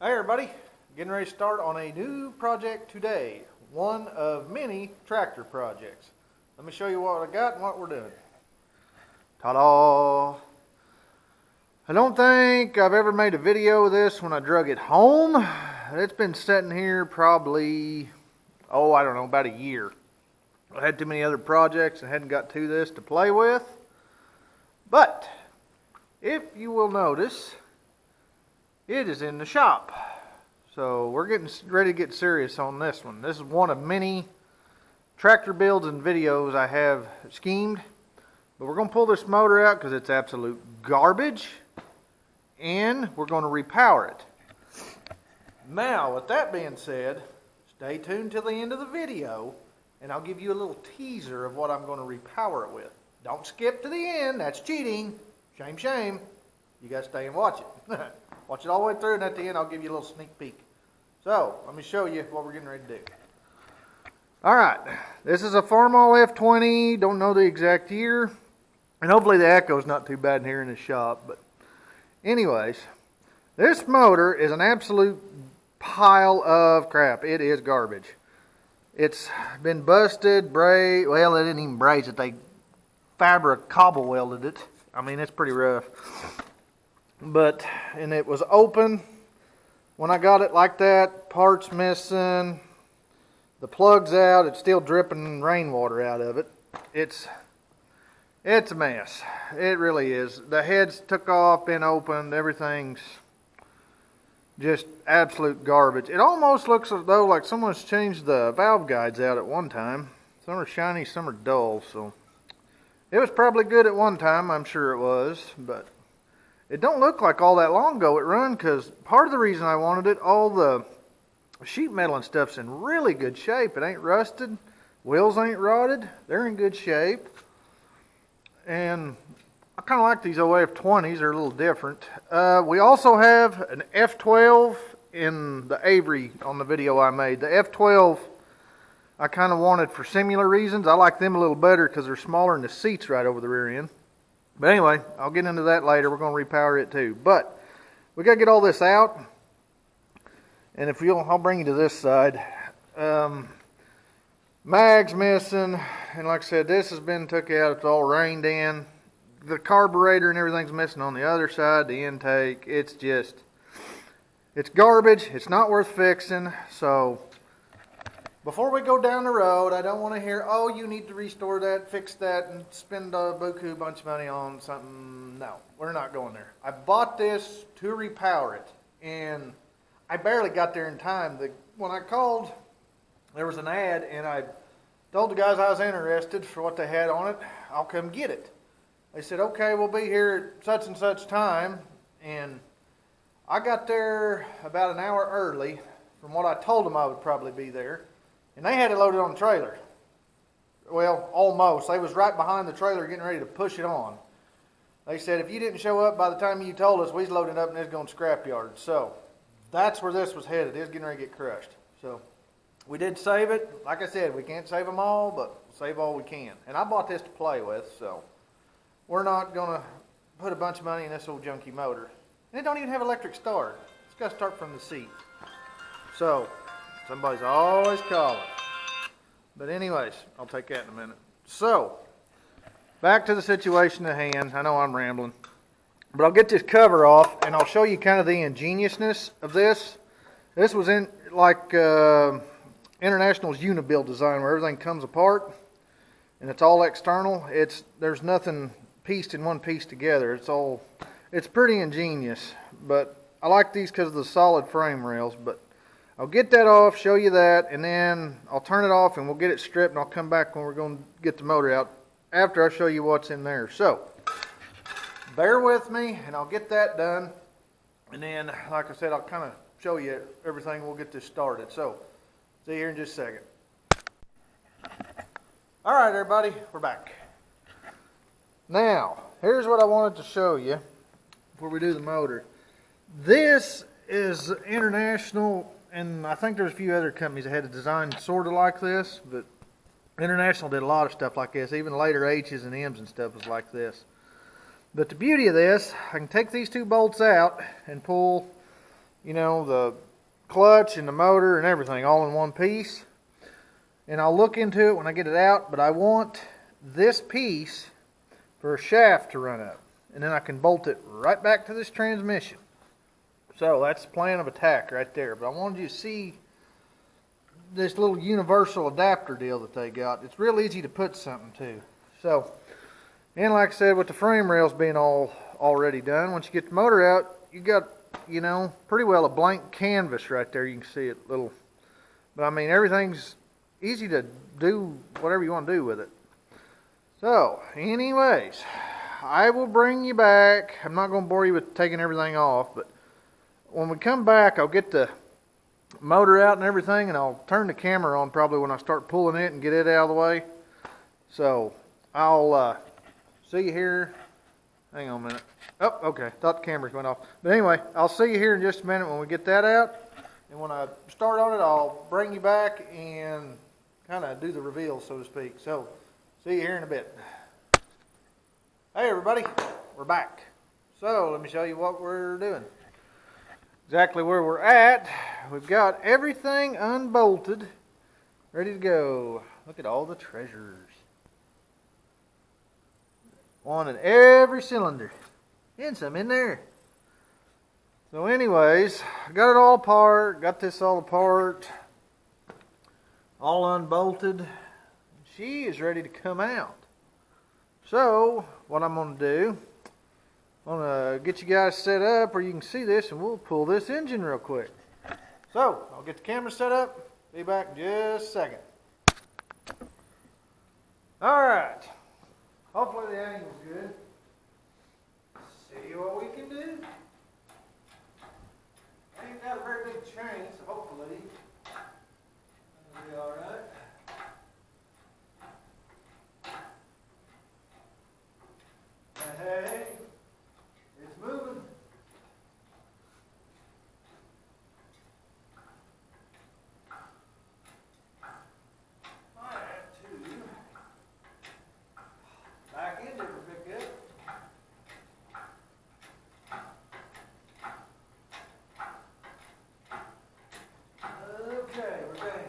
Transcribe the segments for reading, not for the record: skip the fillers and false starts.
Hey everybody, getting ready to start on a new project today. One of many tractor projects. Let me show you what I got and what we're doing. Ta-da! I don't think I've ever made a video of this when I drug it home. It's been sitting here probably, I don't know, about a year. I had too many other projects and hadn't got to this to play with. But, if you will notice, it is in the shop. So we're getting ready to get serious on this one. This is one of many tractor builds and videos I have schemed. But we're going to pull this motor out because it's absolute garbage. And we're going to repower it. Now, with that being said, stay tuned till the end of the video. And I'll give you a little teaser of what I'm going to repower it with. Don't skip to the end. That's cheating. Shame, shame. You got to stay and watch it. Watch it all the way through, and at the end, I'll give you a little sneak peek. So, let me show you what we're getting ready to do. Alright, this is a farmall f20, don't know the exact year. And hopefully the echo's not too bad in here in the shop. But anyways, this motor is an absolute pile of crap. It is garbage. It's been busted, well, they didn't even braze it. They fabric cobble welded it. I mean, it's pretty rough. And it was open when I got it like that. Parts missing, the plug's out. It's still dripping rainwater out of it. It's a mess. It really is. The heads took off, been opened. Everything's just absolute garbage. It almost looks as though like someone's changed the valve guides out at one time. Some are shiny, some are dull. So it was probably good at one time. I'm sure it was, but it don't look like all that long ago it run, because part of the reason I wanted it, all the sheet metal and stuff's in really good shape. It ain't rusted. Wheels ain't rotted. They're in good shape. And I kind of like these f20s. They're a little different. We also have an f12 in the Avery on the video I made. The f12 I kind of wanted for similar reasons. I like them a little better because they're smaller and the seat's right over the rear end. But anyway, I'll get into that later. We're going to repower it too. But we got to get all this out. And if you'll, I'll bring you to this side. Mag's missing. And like I said, this has been took out. It's all rained in. The carburetor and everything's missing on the other side. The intake. It's garbage. It's not worth fixing. So before we go down the road, I don't want to hear, oh, you need to restore that, fix that, and spend a buku bunch of money on something. No, we're not going there. I bought this to repower it, and I barely got there in time. When I called, there was an ad, and I told the guys I was interested for what they had on it. I'll come get it. They said, okay, we'll be here at such and such time, and I got there about an hour early from what I told them I would probably be there. And they had it loaded on the trailer. Well, almost. They was right behind the trailer getting ready to push it on. They said, if you didn't show up by the time you told us, we was loading it up and it's going to scrapyard. So that's where this was headed. It was getting ready to get crushed. So we did save it. Like I said, we can't save them all, but save all we can. And I bought this to play with, so we're not going to put a bunch of money in this old junky motor. And it don't even have electric start. It's got to start from the seat. So somebody's always calling. But anyways, I'll take that in a minute. So, back to the situation at hand. I know I'm rambling. But I'll get this cover off and I'll show you kind of the ingeniousness of this. This was in like International's Unibuild design where everything comes apart and it's all external. There's nothing pieced in one piece together. It's pretty ingenious. But I like these because of the solid frame rails. But I'll get that off, show you that, and then I'll turn it off and we'll get it stripped, and I'll come back when we're going to get the motor out after I show you what's in there. So, bear with me, and I'll get that done. And then, like I said, I'll kind of show you everything. We'll get this started. So, see you here in just a second. All right, everybody, we're back. Now, here's what I wanted to show you before we do the motor. This is International. And I think there's a few other companies that had a design sort of like this, but International did a lot of stuff like this. Even later H's and M's and stuff was like this. But the beauty of this, I can take these two bolts out and pull you know, the clutch and the motor and everything all in one piece. And I'll look into it when I get it out, but I want this piece for a shaft to run up. And then I can bolt it right back to this transmission. So that's the plan of attack right there. But I wanted you to see this little universal adapter deal that they got. It's real easy to put something to. So, and like I said, with the frame rails being already done, once you get the motor out, you got, you know, pretty well a blank canvas right there. You can see it little. But I mean, everything's easy to do whatever you want to do with it. So, anyways, I will bring you back. I'm not going to bore you with taking everything off, but when we come back, I'll get the motor out and everything, and I'll turn the camera on probably when I start pulling it and get it out of the way. So, I'll see you here. Hang on a minute. Oh, okay. Thought the cameras went off. But anyway, I'll see you here in just a minute when we get that out. And when I start on it, I'll bring you back and kind of do the reveal, so to speak. So, see you here in a bit. Hey everybody, we're back. So, let me show you what we're doing. Exactly where we're at. We've got everything unbolted, ready to go. Look at all the treasures. One in every cylinder. And some in there. So anyways, I got it all apart. Got this all apart. All unbolted. She is ready to come out. So, what I'm going to do, I'm going to get you guys set up where you can see this, and we'll pull this engine real quick. So, I'll get the camera set up. Be back in just a second. Alright. Hopefully the angle's good. See what we can do. I ain't got a very big chain, so hopefully it'll be alright. Hey, it's moving. I have to back into it for pick up. Okay, we're ready.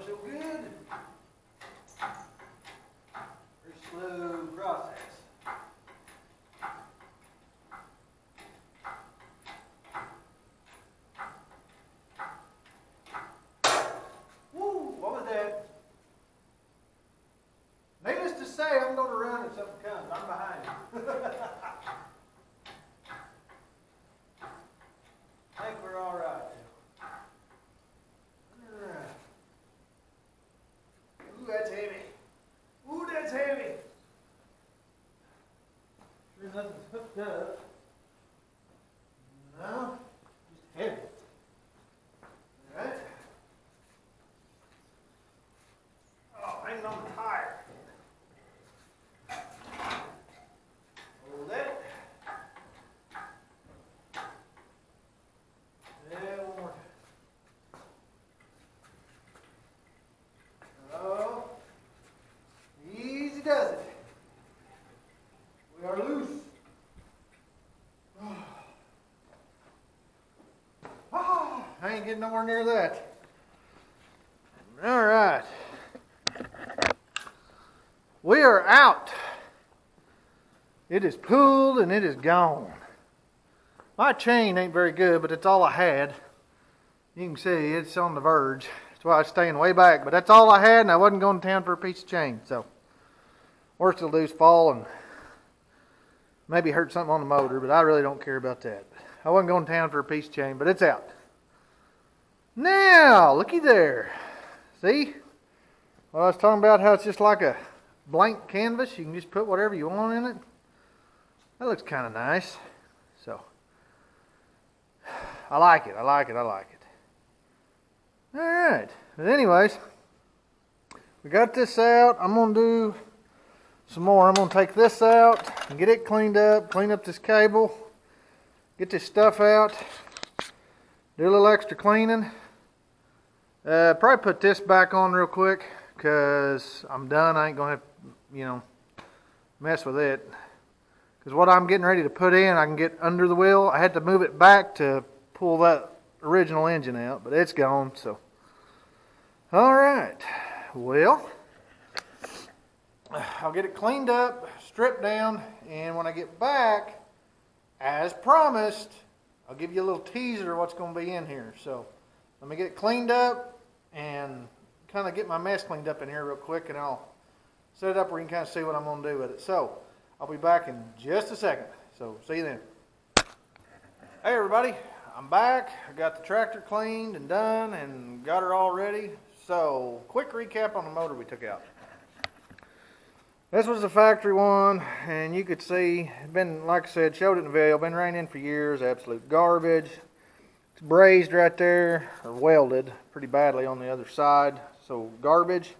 So good. Very slow process. Woo, what was that? Needless to say, I'm going to run if something comes. I'm behind you. I think we're all right. Ooh, that's heavy. Ooh, that's heavy. Sure nothing's hooked up. No, just heavy. All right. Oh, hanging on the tire. Hold that. Yeah, one more. Oh, easy does it. We are loose. Oh, I ain't getting nowhere near that. All right. We are out. It is pulled and it is gone. My chain ain't very good, but it's all I had. You can see it's on the verge. That's why I was staying way back. But that's all I had, and I wasn't going to town for a piece of chain. So, worst it'll do is fall and maybe hurt something on the motor, but I really don't care about that. I wasn't going to town for a piece of chain, but it's out. Now, looky there. See? Well, I was talking about how it's just like a blank canvas. You can just put whatever you want in it. That looks kind of nice. So, I like it. I like it. I like it. All right. But anyways, we got this out. I'm going to do some more. I'm going to take this out and get it cleaned up, clean up this cable, get this stuff out, do a little extra cleaning. Probably put this back on real quick because I'm done. I ain't going to have mess with it. Because what I'm getting ready to put in, I can get under the wheel. I had to move it back to pull that original engine out, but it's gone, so. All right, well, I'll get it cleaned up, stripped down, and when I get back, as promised, I'll give you a little teaser of what's going to be in here. So let me get it cleaned up and kind of get my mess cleaned up in here real quick, and I'll set it up where you can kind of see what I'm going to do with it. So I'll be back in just a second. So see you then. Hey everybody, I'm back. I got the tractor cleaned and done and got her all ready. So quick recap on the motor we took out. This was the factory one, and you could see, been, like I said, showed it in the video, been raining for years, absolute garbage. It's brazed right there, or welded pretty badly on the other side, so garbage.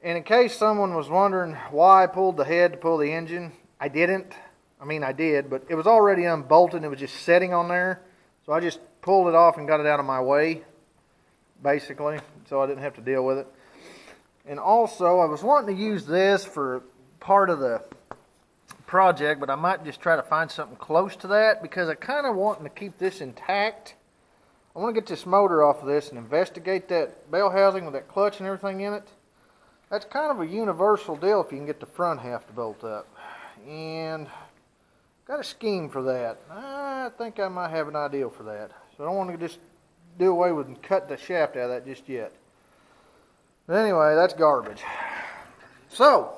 And in case someone was wondering why I pulled the head to pull the engine, I didn't. I mean, I did, but it was already unbolted, it was just sitting on there. So I just pulled it off and got it out of my way, basically, so I didn't have to deal with it. And also, I was wanting to use this for part of the project, but I might just try to find something close to that because I kind of wanting to keep this intact. I want to get this motor off of this and investigate that bell housing with that clutch and everything in it. That's kind of a universal deal if you can get the front half to bolt up. And got a scheme for that. I think I might have an idea for that. So I don't want to just do away with and cut the shaft out of that just yet. But anyway, that's garbage. So,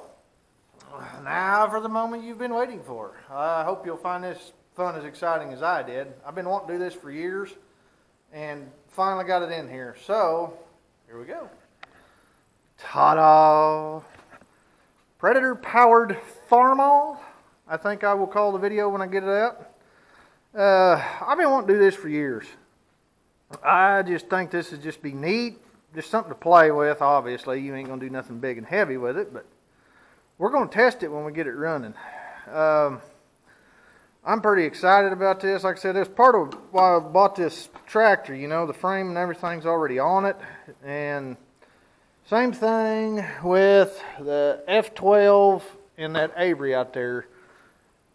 now for the moment you've been waiting for. I hope you'll find this fun as exciting as I did. I've been wanting to do this for years and finally got it in here. So, here we go. Ta-da! Predator powered farmall, I think I will call the video when I get it out. I've been wanting to do this for years. I just think this would just be neat. Just something to play with, obviously. You ain't going to do nothing big and heavy with it, but we're going to test it when we get it running. I'm pretty excited about this. Like I said, it's part of why I bought this tractor. The frame and everything's already on it. And same thing with the F12 and that Avery out there.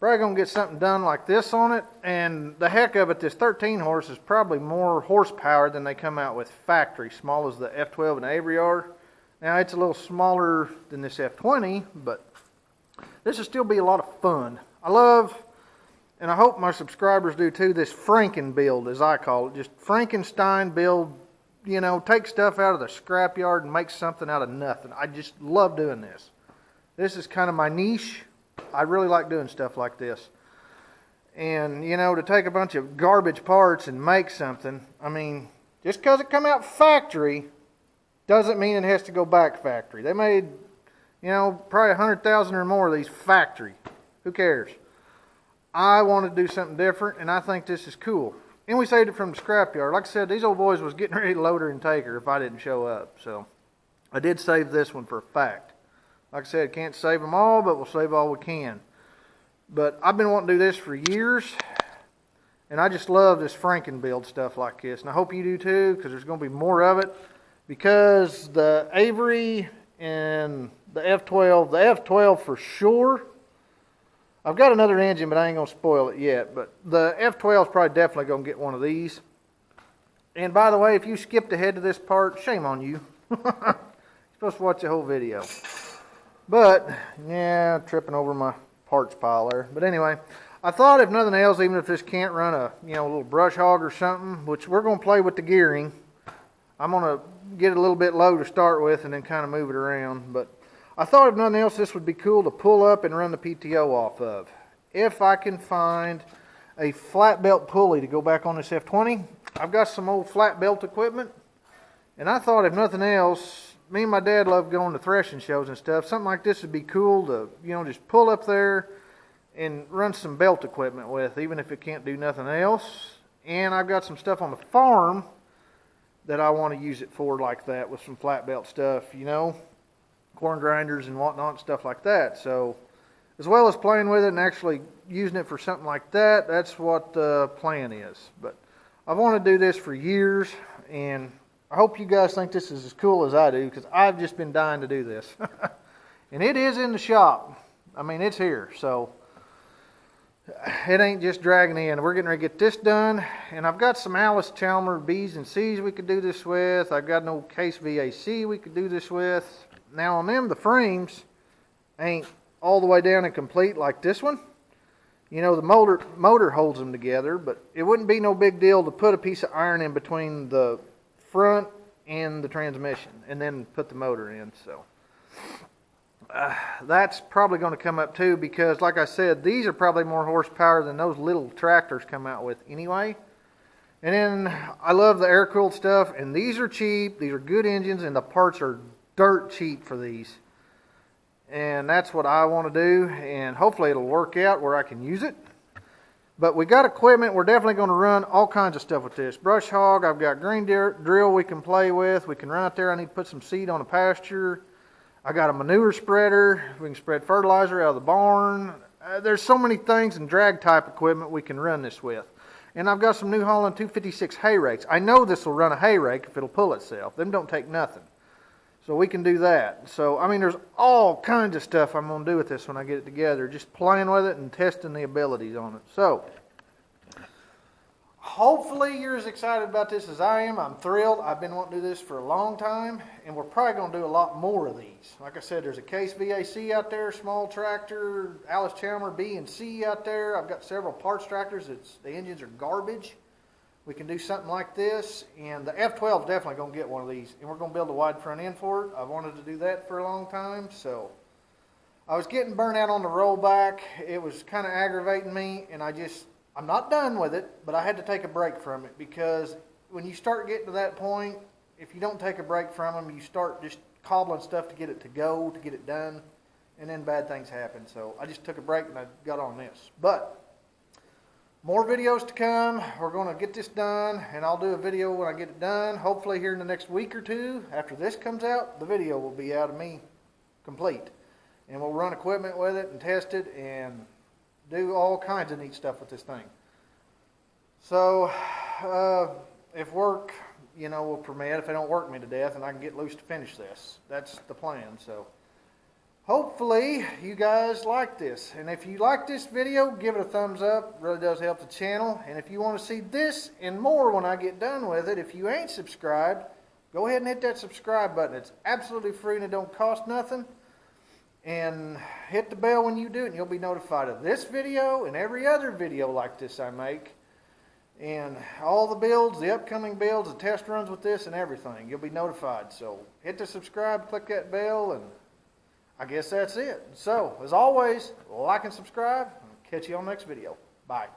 Probably going to get something done like this on it. And the heck of it, this 13 horse is probably more horsepower than they come out with factory, small as the F12 and Avery are. Now, it's a little smaller than this F20, but this will still be a lot of fun. I love, and I hope my subscribers do too, this Franken build, as I call it. Just Frankenstein build, take stuff out of the scrapyard and make something out of nothing. I just love doing this. This is kind of my niche. I really like doing stuff like this. And, to take a bunch of garbage parts and make something, I mean, just because it come out factory doesn't mean it has to go back factory. They made, probably 100,000 or more of these factory. Who cares? I want to do something different, and I think this is cool. And we saved it from the scrapyard. Like I said, these old boys was getting ready to load her and take her if I didn't show up. So I did save this one for a fact. Like I said, can't save them all, but we'll save all we can. But I've been wanting to do this for years, and I just love this Franken build stuff like this. And I hope you do too, because there's going to be more of it. Because the Avery and the F12 for sure. I've got another engine, but I ain't going to spoil it yet. But the F12 is probably definitely going to get one of these. And by the way, if you skipped ahead to this part, shame on you. You're supposed to watch the whole video. But, yeah, tripping over my parts pile there. But anyway, I thought if nothing else, even if this can't run a little brush hog or something, which we're going to play with the gearing. I'm going to get it a little bit low to start with and then kind of move it around. But I thought if nothing else, this would be cool to pull up and run the PTO off of. If I can find a flat belt pulley to go back on this F20. I've got some old flat belt equipment. And I thought if nothing else, me and my dad love going to threshing shows and stuff. Something like this would be cool to, just pull up there and run some belt equipment with, even if it can't do nothing else. And I've got some stuff on the farm that I want to use it for like that with some flat belt stuff, corn grinders and whatnot, stuff like that. So, as well as playing with it and actually using it for something like that, that's what the plan is. But I've wanted to do this for years, and I hope you guys think this is as cool as I do, because I've just been dying to do this. And it is in the shop. I mean, it's here, so it ain't just dragging in. We're getting ready to get this done, and I've got some Alice Chalmers B's and C's we could do this with. I've got an old case VAC we could do this with. Now on them, the frames ain't all the way down and complete like this one. You know, the motor holds them together, but it wouldn't be no big deal to put a piece of iron in between the front and the transmission and then put the motor in. So that's probably going to come up too, because like I said, these are probably more horsepower than those little tractors come out with anyway. And then I love the air-cooled stuff, and these are cheap. These are good engines, and the parts are dirt cheap for these. And that's what I want to do, and hopefully it'll work out where I can use it. But we got equipment. We're definitely going to run all kinds of stuff with this. Brush hog, I've got green drill we can play with. We can run out there. I need to put some seed on a pasture. I got a manure spreader. We can spread fertilizer out of the barn. There's so many things and drag type equipment we can run this with. And I've got some New Holland 256 hay rakes. I know this will run a hay rake if it'll pull itself. Them don't take nothing. So we can do that. So, I mean, there's all kinds of stuff I'm going to do with this when I get it together. Just playing with it and testing the abilities on it. So, hopefully you're as excited about this as I am. I'm thrilled. I've been wanting to do this for a long time. And we're probably going to do a lot more of these. Like I said, there's a Case VAC out there, small tractor, Alice Chalmers B and C out there. I've got several parts tractors. The engines are garbage. We can do something like this, and the F20 is definitely going to get one of these, and we're going to build a wide front end for it. I've wanted to do that for a long time, so I was getting burnt out on the rollback. It was kind of aggravating me, and I'm not done with it, but I had to take a break from it, because when you start getting to that point, if you don't take a break from them, you start just cobbling stuff to get it to go, to get it done, and then bad things happen. So I just took a break, and I got on this. But more videos to come. We're going to get this done, and I'll do a video when I get it done. Hopefully here in the next week or two, after this comes out, the video will be out of me complete. And we'll run equipment with it and test it and do all kinds of neat stuff with this thing. So, if work, will permit, if it don't work me to death and I can get loose to finish this, that's the plan. So, hopefully you guys like this, and if you like this video, give it a thumbs up. It really does help the channel. And if you want to see this and more when I get done with it, if you ain't subscribed, go ahead and hit that subscribe button. It's absolutely free and it don't cost nothing. And hit the bell when you do it, and you'll be notified of this video and every other video like this I make, and all the builds, the upcoming builds, the test runs with this and everything. You'll be notified. So hit the subscribe, click that bell, and I guess that's it. So, as always, like and subscribe. Catch you on the next video. Bye.